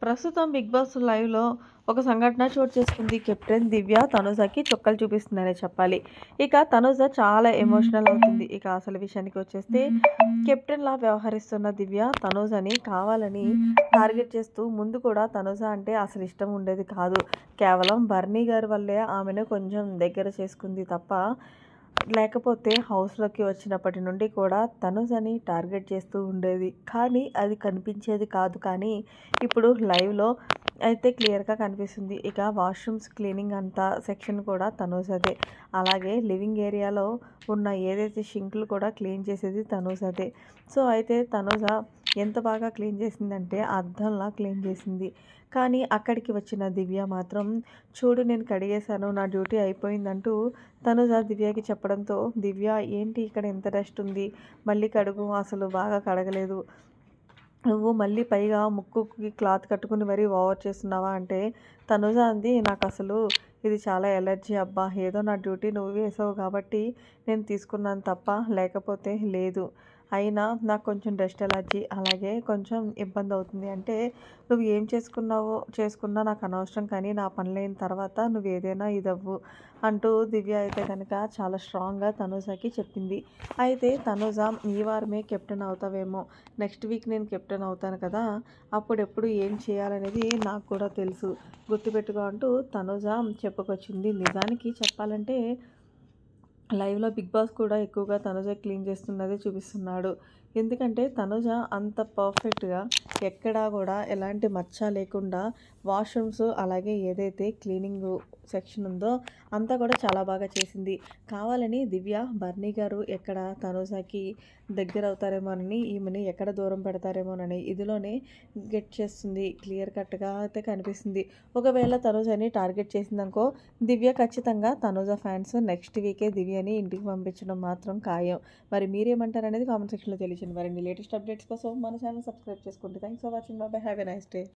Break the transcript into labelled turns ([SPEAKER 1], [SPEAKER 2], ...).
[SPEAKER 1] ప్రస్తుతం 'big boss' లైవ్‌లో ఒక సంఘటన చోటు చేసుకుంది. కెప్టెన్ దివ్య తనుజకి చుక్కలు చూపిస్తుందనే చెప్పాలి. ఇక తనుజ చాలా ఎమోషనల్ అవుతుంది. ఇక అసలు విషయానికి వచ్చేస్తే కెప్టెన్‌లా వ్యవహరిస్తున్న దివ్య తనుజని కావాలని టార్గెట్ చేస్తూ ముందు కూడా తనుజ అంటే అసలు ఇష్టం ఉండేది కాదు. కేవలం బర్నీ గారి వల్లే ఆమెను కొంచెం దగ్గర చేసుకుంది తప్ప లేకపోతే హౌస్‌లోకి వచ్చినప్పటి నుండి కూడా తనుజని టార్గెట్ చేస్తూ ఉండేది. కానీ అది కనిపించేది కాదు. కానీ ఇప్పుడు లైవ్‌లో అయితే క్లియర్‌గా కనిపిస్తుంది. ఇక వాష్‌రూమ్స్ క్లీనింగ్ అంతా సెక్షన్ కూడా తనూజదే. అలాగే లివింగ్ ఏరియాలో ఉన్న ఏదైతే షింకులు కూడా క్లీన్ చేసేది తనూజదే. సో, అయితే తనూజ ఎంత బాగా క్లీన్ చేసిందంటే అద్దంలా క్లీన్ చేసింది. కానీ అక్కడికి వచ్చిన దివ్య మాత్రం చూడు నేను కడిగేశాను. నా డ్యూటీ అయిపోయిందంటూ తనూజ దివ్యకి చెప్పడంతో దివ్య ఏంటి ఇక్కడ ఎంత డస్ట్ ఉంది. మళ్ళీ కడుగు అసలు బాగా కడగలేదు. నువ్వు మళ్ళీ పైగా ముక్కుకి క్లాత్ కట్టుకుని మరీ ఓవర్ చేస్తున్నావా అంటే తనుజ అంది నాకసలు ఇది చాలా ఎలర్జీ అబ్బా! ఏదో నా డ్యూటీ నువ్వు వేసావు కాబట్టి నేను తీసుకున్నాను తప్ప లేకపోతే లేదు. అయినా నాకు కొంచెం డస్ట్ ఎలర్జీ అలాగే కొంచెం ఇబ్బందవుతుంది. అంటే నువ్వు ఏం చేసుకున్నా నాకు అనవసరం కానీ నా పనులైన తర్వాత నువ్వేదైనా ఇదవ్వు అంటూ దివ్య అయితే కనుక చాలా స్ట్రాంగ్‌గా తనూజకి చెప్పింది. అయితే తనూజ ఈ వారమే కెప్టెన్ అవుతావేమో నెక్స్ట్ వీక్ నేను కెప్టెన్ అవుతాను కదా! అప్పుడెప్పుడు ఏం చేయాలనేది నాకు కూడా తెలుసు. గుర్తుపెట్టుకో అంటూ తనూజ చెప్పుకొచ్చింది. నిజానికి చెప్పాలంటే లైవ్‌లో 'బిగ్ బాస్' కూడా ఎక్కువగా తనుజ క్లీన్ చేస్తున్నదే చూపిస్తున్నాడు. ఎందుకంటే తనుజ అంత పర్ఫెక్ట్‌గా ఎక్కడా కూడా ఎలాంటి మచ్చ లేకుండా వాష్‌రూమ్స్ అలాగే ఏదైతే క్లీనింగు సెక్షన్ ఉందో అంతా కూడా చాలా బాగా చేసింది. కావాలని దివ్య, బర్నీ గారు ఎక్కడ తనుజకి దగ్గరవుతారేమోనని ఈమెని ఎక్కడ దూరం పెడతారేమోనని ఇదిలోనే గెట్ చేస్తుంది. క్లియర్ కట్‌గా అయితే కనిపిస్తుంది. ఒకవేళ తనుజని టార్గెట్ చేసిందనుకో దివ్య ఖచ్చితంగా తనుజ ఫ్యాన్స్ నెక్స్ట్ వీకే దివ్యని ఇంటికి పంపించడం మాత్రం ఖాయం. మరి మీరేమంటారనేది కామెంట్ సెక్షన్‌లో తెలియజేయండి. మరిన్ని లేటెస్ట్ అప్డేట్స్ కోసం మన ఛానల్ సబ్స్క్రైబ్ చేసుకోండి. Thanks for watching. By by. Have a nice day.